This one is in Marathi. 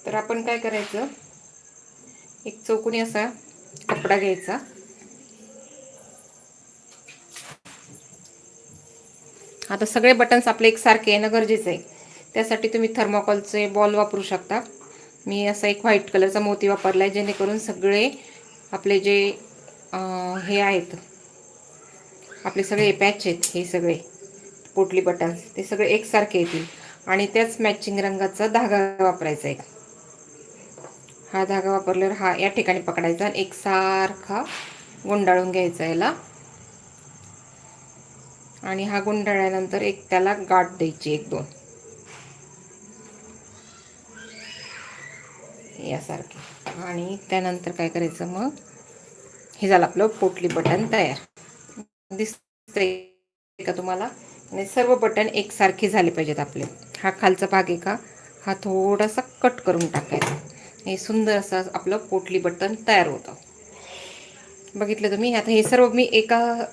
तर आपण काय करायचं, एक चौकोनी असा कपडा घ्यायचा. आता सगळे बटन्स आपले एकसारखे येणं गरजेचं आहे. त्यासाठी तुम्ही थर्माकोलचे बॉल वापरू शकता. मी असा एक व्हाईट कलरचा मोती वापरला आहे, जेणेकरून सगळे आपले जे हे आहेत, आपले सगळे पॅच आहेत, हे सगळे पोटली बटन्स ते सगळे एकसारखे येतील. आणि त्याच मॅचिंग रंगाचा धागा वापरायचा आहे. हा धागा वापरल्यावर हा या ठिकाणी पकडायचा आणि एकसारखा गुंडाळून घ्यायचा याला. आणि हा गुंडाळल्यानंतर एक त्याला गाठ द्यायची, एक दोन यासारखे. आणि त्यानंतर काय करायचं, मग हे झालं आपलं पोटली बटन तयार. दिसतंय का तुम्हाला? आणि सर्व बटन एकसारखे झाले पाहिजेत आपले. हा खालचा भाग आहे का, हा थोडासा कट करून टाकायचा. हे सुंदर असं आपलं पोटली बटन तयार होतं. बघितलं तुम्ही? आता हे सर्व मी एका